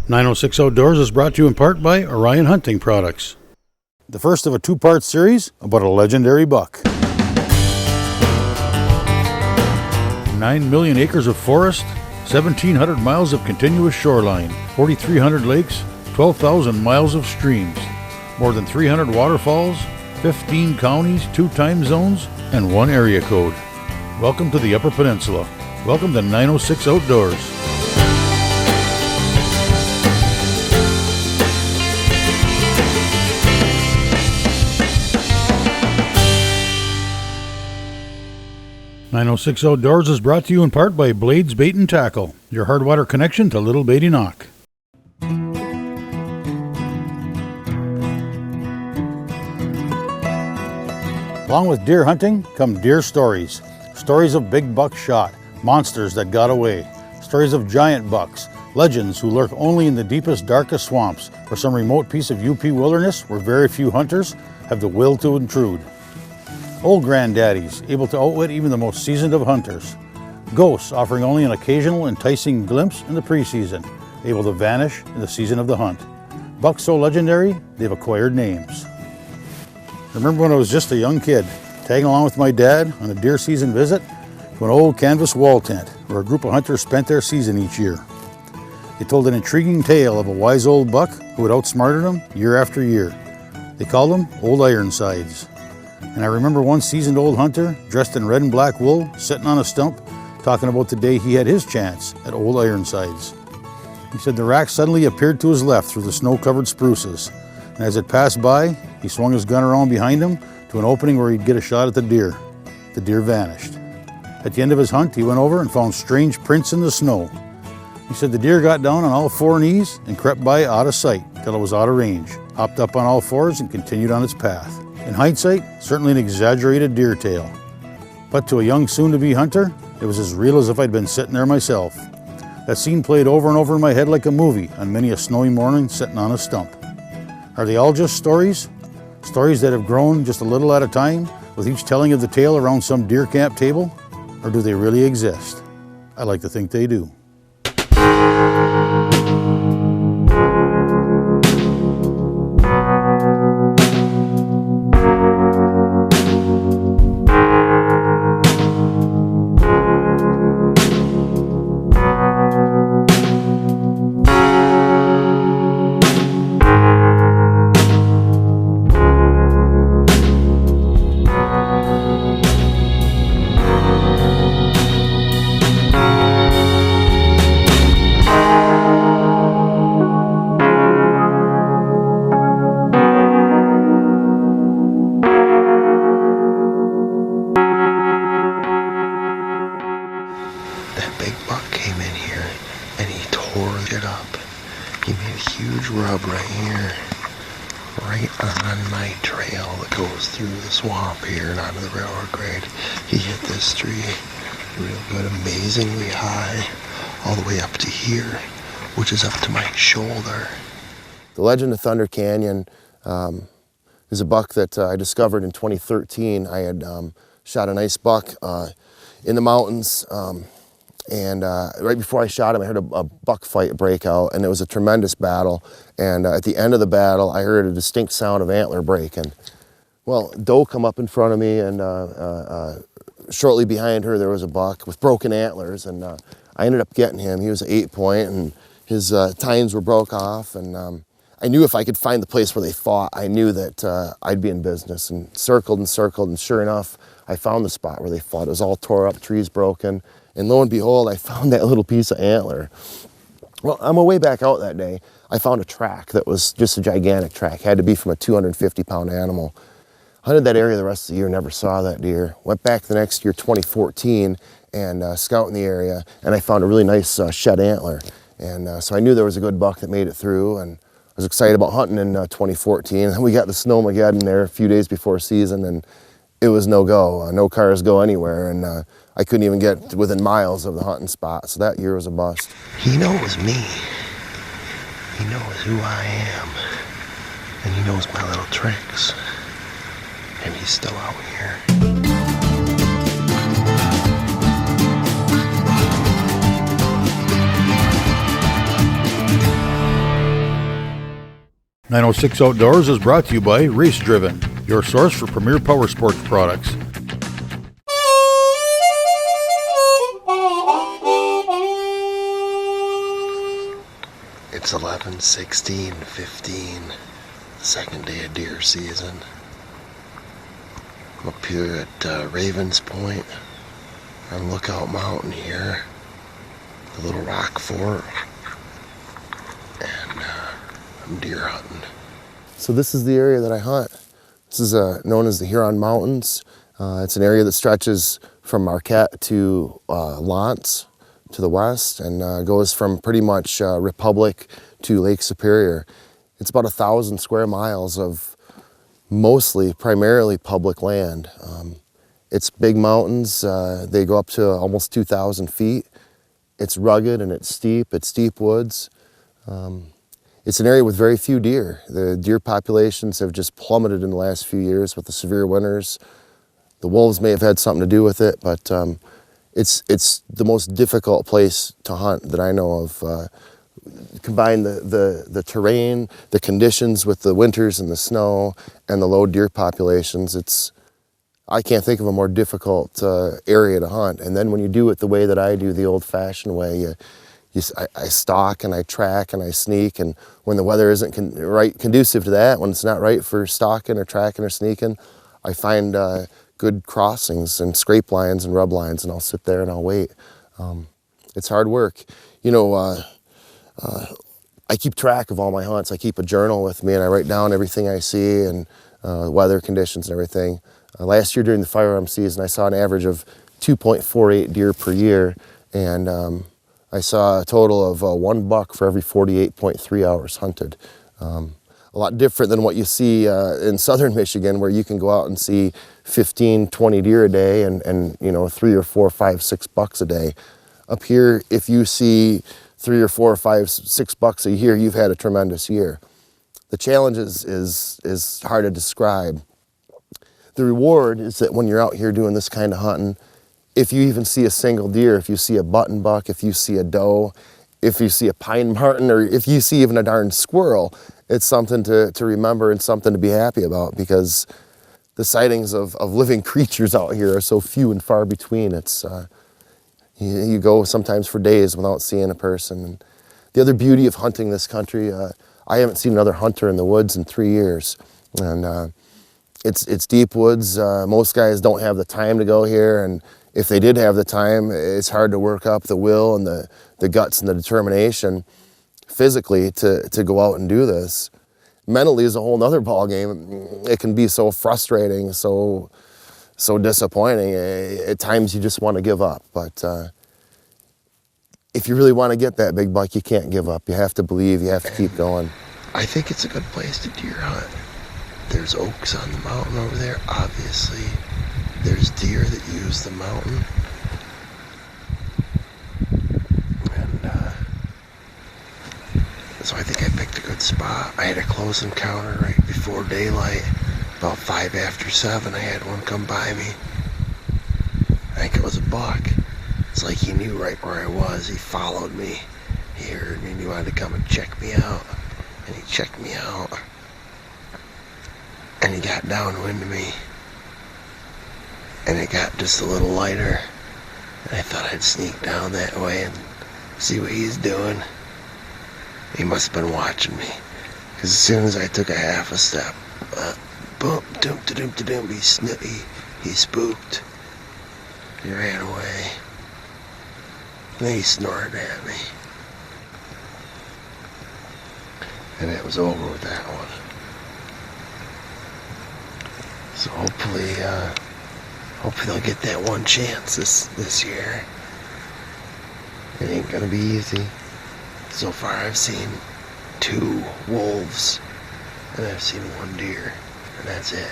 906 Outdoors is brought to you in part by Orion Hunting Products. The first of a two-part series about a legendary buck. 9 million acres of forest, 1,700 miles of continuous shoreline, 4,300 lakes, 12,000 miles of streams, more than 300 waterfalls, 15 counties, 2 time zones, and 1 area code. Welcome to the Upper Peninsula. Welcome to 906 Outdoors. .906 Outdoors is brought to you in part by Blades Bait and Tackle, your hardwater connection to Little Beatty Knock. Along with deer hunting come deer stories. Stories of big bucks shot, monsters that got away, stories of giant bucks, legends who lurk only in the deepest, darkest swamps or some remote piece of UP wilderness where very few hunters have the will to intrude. Old granddaddies, able to outwit even the most seasoned of hunters. Ghosts offering only an occasional enticing glimpse in the preseason, able to vanish in the season of the hunt. Bucks so legendary, they've acquired names. I remember when I was just a young kid, tagging along with my dad on a deer season visit to an old canvas wall tent where a group of hunters spent their season each year. They told an intriguing tale of a wise old buck who had outsmarted them year after year. They called him Old Ironsides. And I remember one seasoned old hunter, dressed in red and black wool, sitting on a stump, talking about the day he had his chance at Old Ironsides. He said the rack suddenly appeared to his left through the snow-covered spruces, and as it passed by, he swung his gun around behind him to an opening where he'd get a shot at the deer. The deer vanished. At the end of his hunt, he went over and found strange prints in the snow. He said the deer got down on all 4 knees and crept by out of sight till it was out of range, hopped up on all 4s and continued on its path. In hindsight, certainly an exaggerated deer tale. But to a young soon-to-be hunter, it was as real as if I'd been sitting there myself. That scene played over and over in my head like a movie on many a snowy morning sitting on a stump. Are they all just stories? Stories that have grown just a little at a time, with each telling of the tale around some deer camp table? Or do they really exist? I like to think they do. Rub right here, right on my trail that goes through the swamp here and onto the railroad grade. He hit this tree real good, amazingly high, all the way up to here, which is up to my shoulder. The legend of Thunder Canyon is a buck that I discovered in 2013. I had shot a nice buck in the mountains. And right before I shot him, I heard a buck fight break out, and it was a tremendous battle. And at the end of the battle, I heard a distinct sound of antler breaking. Well, doe come up in front of me, and shortly behind her, there was a buck with broken antlers, and I ended up getting him. He was an 8-point, and his tines were broke off, and I knew if I could find the place where they fought, I knew that I'd be in business, and circled, and sure enough, I found the spot where they fought. It was all tore up, trees broken. And lo and behold, I found that little piece of antler. Well, on my way back out that day, I found a track that was just a gigantic track. Had to be from a 250-pound animal. Hunted that area the rest of the year, never saw that deer. Went back the next year, 2014, and scouting the area, and I found a really nice shed antler. And so I knew there was a good buck that made it through, and I was excited about hunting in 2014. And we got the snowmageddon there a few days before season, and it was no go. No cars go anywhere, and I couldn't even get within miles of the hunting spot, so that year was a bust. He knows me. He knows who I am. And he knows my little tricks. And he's still out here. 906 Outdoors is brought to you by Race Driven, your source for premier power sports products. It's 11/16/15, the second day of deer season. I'm up here at Ravens Point on Lookout Mountain here, the little rock fort, and I'm deer hunting. So this is the area that I hunt. This is known as the Huron Mountains. It's an area that stretches from Marquette to L'Anse to the west and goes from pretty much Republic to Lake Superior. It's about 1,000 square miles of primarily public land. It's big mountains. They go up to almost 2,000 feet. It's rugged and it's deep woods. It's an area with very few deer. The deer populations have just plummeted in the last few years with the severe winters. The wolves may have had something to do with it, but it's the most difficult place to hunt that I know of. Combine the terrain, the conditions with the winters and the snow, and the low deer populations. I can't think of a more difficult area to hunt. And then when you do it the way that I do, the old-fashioned way, I stalk and I track and I sneak, and when the weather isn't conducive to that, when it's not right for stalking or tracking or sneaking, I find good crossings and scrape lines and rub lines, and I'll sit there and I'll wait. It's hard work. You know, I keep track of all my hunts. I keep a journal with me and I write down everything I see and weather conditions and everything. Last year during the firearm season, I saw an average of 2.48 deer per year, and I saw a total of 1 buck for every 48.3 hours hunted. A lot different than what you see in southern Michigan, where you can go out and see 15, 20 deer a day and 3 or 4, 5, 6 bucks a day. Up here, if you see 3 or 4 or 5, 6 bucks a year, you've had a tremendous year. The challenge is hard to describe. The reward is that when you're out here doing this kind of hunting, if you even see a single deer, if you see a button buck, if you see a doe, if you see a pine marten, or if you see even a darn squirrel, it's something to remember and something to be happy about, because the sightings of living creatures out here are so few and far between. It's you go sometimes for days without seeing a person. And the other beauty of hunting this country, I haven't seen another hunter in the woods in 3 years. And it's deep woods. Most guys don't have the time to go here, and if they did have the time, it's hard to work up the will and the guts and the determination physically to go out and do this. Mentally is a whole nother ballgame. It can be so frustrating, so disappointing. At times you just want to give up, but if you really want to get that big buck, you can't give up. You have to believe, you have to keep going. I think it's a good place to deer hunt. There's oaks on the mountain over there, obviously. There's deer that use the mountain. And so I think I picked a good spot. I had a close encounter right before daylight. About 5 after 7, I had one come by me. I think it was a buck. It's like he knew right where I was. He followed me. He heard me and he wanted to come and check me out. And he checked me out. And he got downwind of me. And it got just a little lighter. And I thought I'd sneak down that way and see what he's doing. He must have been watching me. Because as soon as I took a half a step, boom, doom, doom, doom, he spooked. He ran away. And then he snorted at me. And it was over with that one. So hopefully they'll get that one chance this year. It ain't gonna be easy. So far I've seen 2 wolves and I've seen 1 deer, and that's it.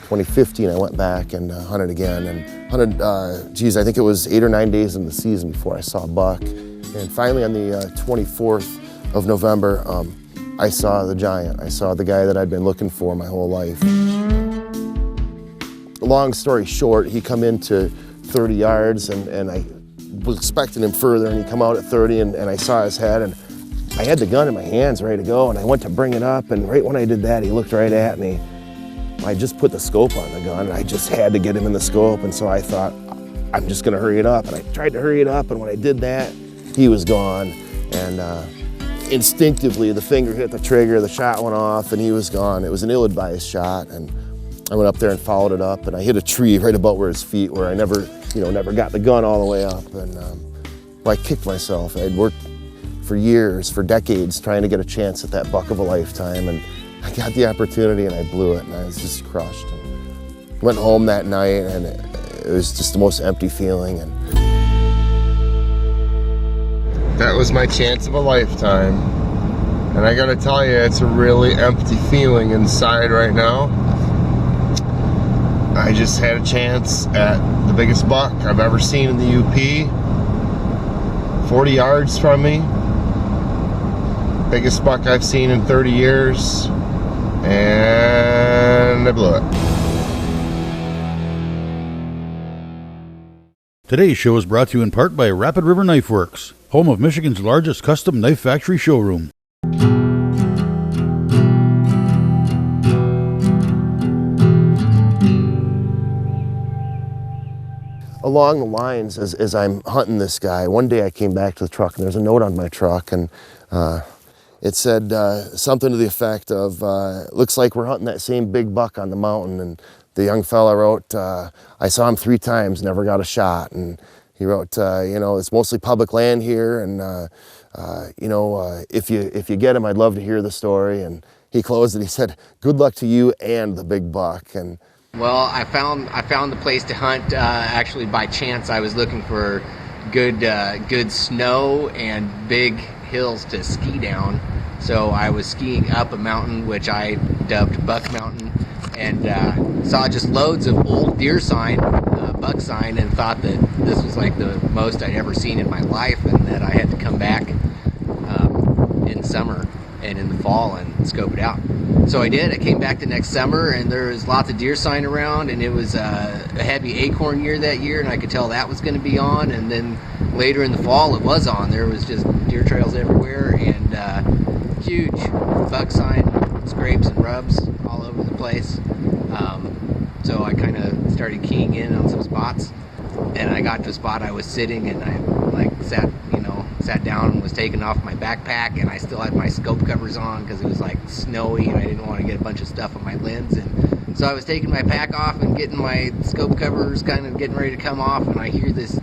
2015, I went back and hunted again, and hunted, I think it was 8 or 9 days in the season before I saw a buck. And finally on the 24th of November, I saw the giant. I saw the guy that I'd been looking for my whole life. Long story short, he come into 30 yards and I was expecting him further, and he come out at 30 and I saw his head, and I had the gun in my hands ready to go, and I went to bring it up, and right when I did that, he looked right at me. I just put the scope on the gun, and I just had to get him in the scope, and so I thought, I'm just gonna hurry it up, and I tried to hurry it up, and when I did that, he was gone, and instinctively the finger hit the trigger, the shot went off, and he was gone. It was an ill-advised shot, and I went up there and followed it up, and I hit a tree right about where his feet were. I never got the gun all the way up, and I kicked myself. I'd worked for years, for decades, trying to get a chance at that buck of a lifetime, and I got the opportunity and I blew it, and I was just crushed. And went home that night, and it was just the most empty feeling. And that was my chance of a lifetime. And I gotta tell you, it's a really empty feeling inside right now. I just had a chance at the biggest buck I've ever seen in the UP. 40 yards from me. Biggest buck I've seen in 30 years. And I blew it. Today's show is brought to you in part by Rapid River Knife Works, home of Michigan's largest custom knife factory showroom. along the lines, as I'm hunting this guy, one day I came back to the truck and there's a note on my truck, and it said something to the effect of, looks like we're hunting that same big buck on the mountain. And the young fella wrote, I saw him 3 times, never got a shot. And he wrote, you know, it's mostly public land here, and you know, if you get him, I'd love to hear the story. And he closed it. He said, good luck to you and the big buck. And well, I found the place to hunt actually by chance. I was looking for good snow and big hills to ski down. So I was skiing up a mountain, which I dubbed Buck Mountain, and saw just loads of old deer sign, buck sign, and thought that this was like the most I'd ever seen in my life, and that I had to come back in summer and in the fall and scope it out. So I did. I came back the next summer, and there was lots of deer sign around, and it was a heavy acorn year that year, and I could tell that was going to be on. And then later in the fall, it was on. There was just deer trails everywhere, and huge buck sign, scrapes and rubs all over the place. So I kind of started keying in on some spots, and I got to a spot I was sitting, and I sat down and was taking off my backpack, and I still had my scope covers on because it was like snowy and I didn't want to get a bunch of stuff on my lens. And so I was taking my pack off and getting my scope covers kind of getting ready to come off, and I hear this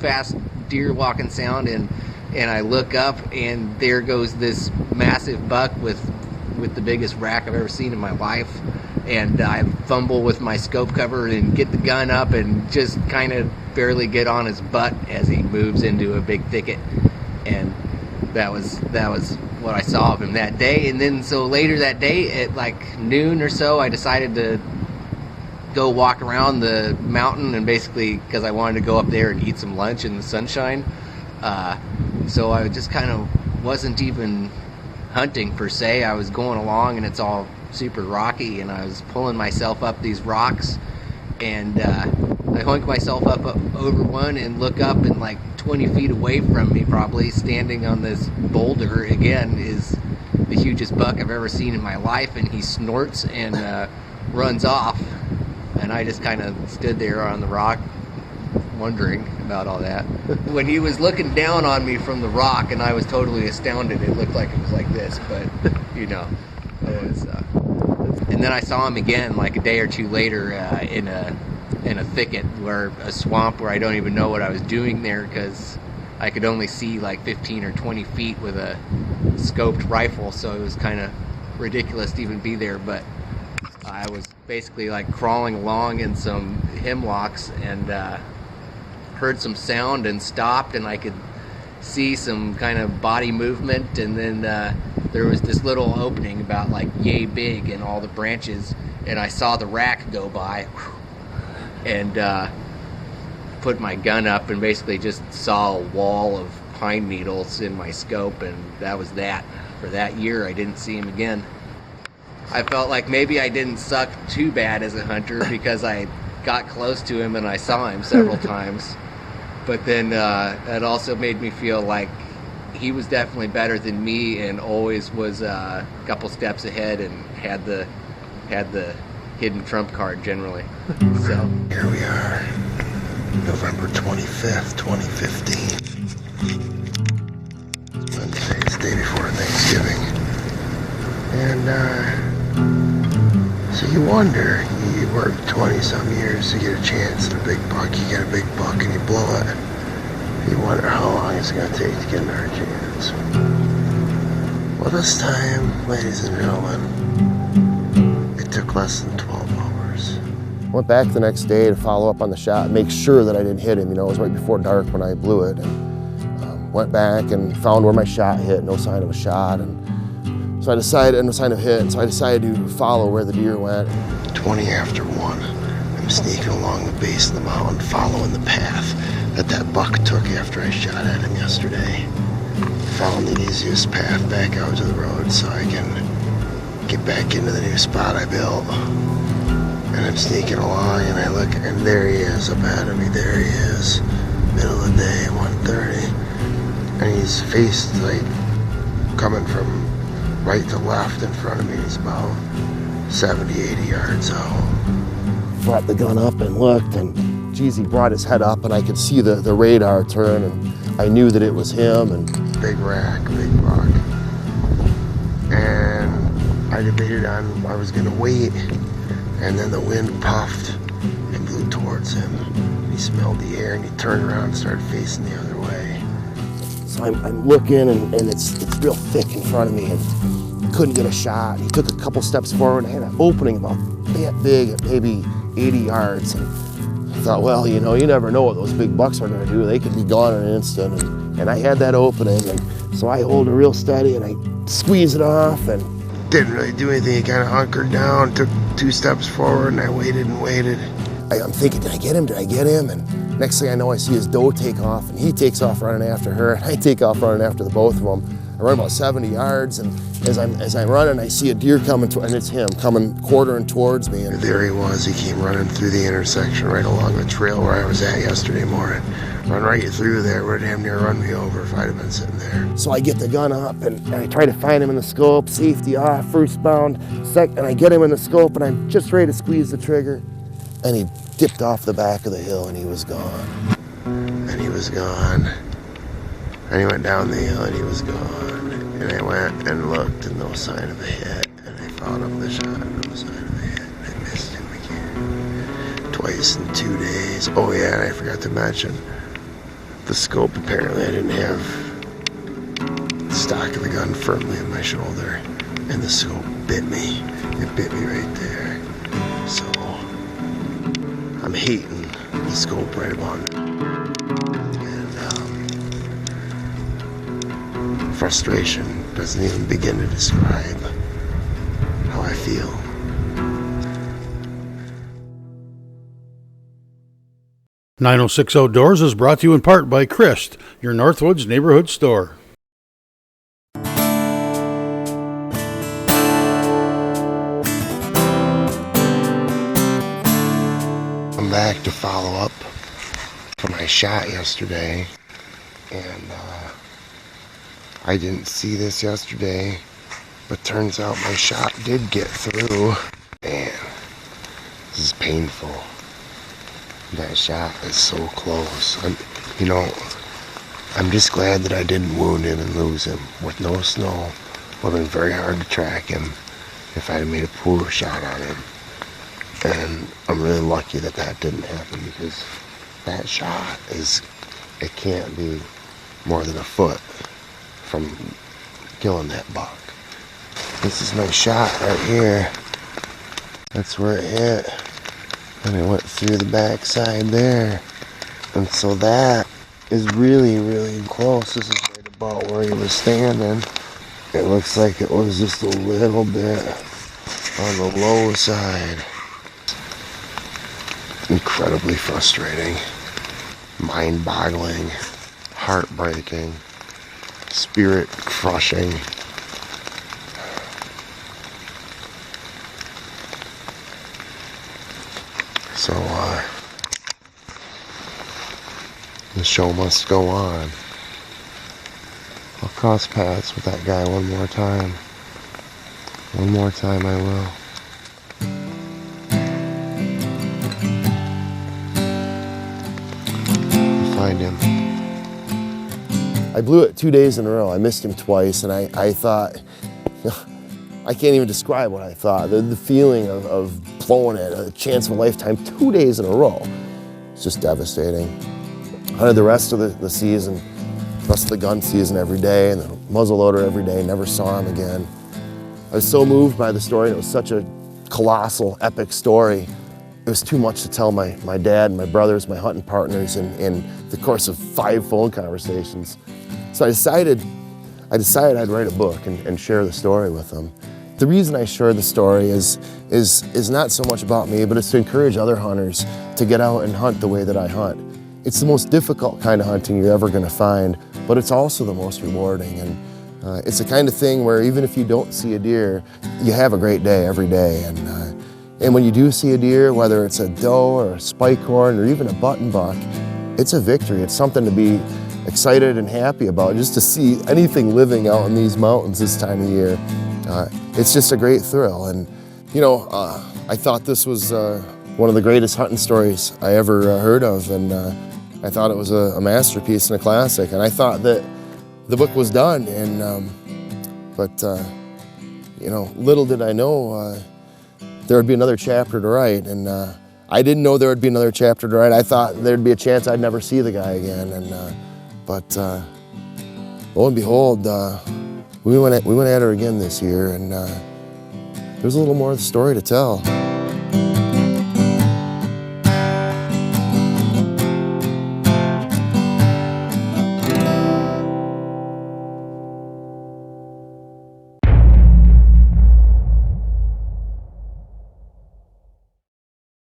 fast deer walking sound, and I look up, and there goes this massive buck with the biggest rack I've ever seen in my life. And I fumble with my scope cover and get the gun up and just kind of barely get on his butt as he moves into a big thicket. And that was what I saw of him that day. And then so later that day at like noon or so, I decided to go walk around the mountain, and basically because I wanted to go up there and eat some lunch in the sunshine. So I just kind of wasn't even hunting per se. I was going along, and it's all super rocky, and I was pulling myself up these rocks, and I hoink myself up over one and look up, and like 20 feet away from me, probably standing on this boulder again, is the hugest buck I've ever seen in my life, and he snorts and runs off. And I just kind of stood there on the rock wondering about all that. When he was looking down on me from the rock, and I was totally astounded, it looked like it was like this, but you know, it was and then I saw him again like a day or two later in a thicket, where a swamp where I don't even know what I was doing there, because I could only see like 15 or 20 feet with a scoped rifle, so it was kind of ridiculous to even be there. But I was basically like crawling along in some hemlocks, and heard some sound and stopped, and I could see some kind of body movement, and then there was this little opening about like yay big in all the branches, and I saw the rack go by, and put my gun up and basically just saw a wall of pine needles in my scope, and that was that. For that year I didn't see him again. I felt like maybe I didn't suck too bad as a hunter because I got close to him and I saw him several times. But then it also made me feel like he was definitely better than me, and always was a couple steps ahead, and had the hidden trump card generally. So here we are, November 25th, 2015. Wednesday, it's the day before Thanksgiving. And so you wonder, you work 20-some years to get a chance at a big buck, you get a big buck and you blow it. You wonder how long it's going to take to get another chance. Well, this time, ladies and gentlemen, it took less than 12 hours. Went back the next day to follow up on the shot, make sure that I didn't hit him. You know, it was right before dark when I blew it. And went back and found where my shot hit, no sign of a shot. And so I decided, no sign of hit, and so I decided to follow where the deer went. 20 after 1, I'm sneaking along the base of the mountain, following the path that buck took after I shot at him yesterday. Found the easiest path back out to the road so I can get back into the new spot I built. And I'm sneaking along and I look, and there he is up ahead of me. There he is, middle of the day, 1:30. And he's faced like coming from right to left in front of me. He's about 70, 80 yards out. Brought the gun up and looked, and geez, he brought his head up and I could see the radar turn, and I knew that it was him. And big rack, big buck. And I debated on I was gonna wait, and then the wind puffed and blew towards him. He smelled the air and he turned around and started facing the other way. so I'm looking, and it's real thick in front of me, and couldn't get a shot. He took a couple steps forward, and I had an opening about that big at maybe 80 yards. And I thought, well, you know, you never know what those big bucks are gonna do. They could be gone in an instant. And I had that opening, and so I hold it real steady and I squeeze it off, and Didn't really do anything. He kind of hunkered down, took 2 steps forward, and I waited and waited. I'm thinking, did I get him? Did I get him? And next thing I know, I see his doe take off, and he takes off running after her, and I take off running after the both of them. I run about 70 yards, and as I'm running, I see a deer coming, and it's him coming quartering towards me. And There he was. He came running through the intersection right along the trail where I was at yesterday morning. Run right through there, would damn near run me over if I'd have been sitting there. so I get the gun up, and I try to find him in the scope, safety off, first bound, and I get him in the scope, and I'm just ready to squeeze the trigger, and he dipped off the back of the hill, and he was gone. And he was gone. And he went down the hill and he was gone. And I went and looked and no sign of a hit. And I followed up the shot and no sign of a hit. And I missed him again. Twice in 2 days. Oh yeah, and I forgot to mention the scope. Apparently I didn't have the stock of the gun firmly in my shoulder. And the scope bit me. It bit me right there. So I'm hating the scope right about it. Frustration doesn't even begin to describe how I feel. "906 Outdoors" is brought to you in part by Christ, your Northwoods neighborhood store. I'm back to follow up for my shot yesterday, and I didn't see this yesterday, but turns out my shot did get through. Man, this is painful. That shot is so close. I'm just glad that I didn't wound him and lose him. With no snow, it would have been very hard to track him if I had made a poor shot on him. And I'm really lucky that that didn't happen, because that shot it can't be more than a foot from killing that buck. This is my shot right here. That's where it hit. And it went through the backside there. And so that is really, really close. This is right about where he was standing. It looks like it was just a little bit on the low side. Incredibly frustrating. Mind-boggling. Heartbreaking. Spirit crushing. So, the show must go on. I'll cross paths with that guy one more time. One more time I will. I'll find him. I blew it 2 days in a row. I missed him twice, and I thought, I can't even describe what I thought. The feeling of blowing it, a chance of a lifetime, 2 days in a row. It's just devastating. I had the rest of the season, rest of the gun season every day, and the muzzleloader every day, never saw him again. I was so moved by the story, and it was such a colossal, epic story. It was too much to tell my dad and my brothers, my hunting partners, in the course of 5 phone conversations. So I decided I'd write a book and share the story with them. The reason I share the story is not so much about me, but it's to encourage other hunters to get out and hunt the way that I hunt. It's the most difficult kind of hunting you're ever gonna find, but it's also the most rewarding. And it's the kind of thing where even if you don't see a deer, you have a great day every day. And when you do see a deer, whether it's a doe or a spike horn or even a button buck, it's a victory. It's something to be excited and happy about, just to see anything living out in these mountains this time of year. It's just a great thrill. And you know, I thought this was one of the greatest hunting stories I ever heard of, and I thought it was a masterpiece and a classic. And I thought that the book was done, and but you know, little did I know there would be another chapter to write. And I didn't know there would be another chapter to write. I thought there'd be a chance I'd never see the guy again. And but lo and behold, we went at her again this year, and there's a little more of the story to tell.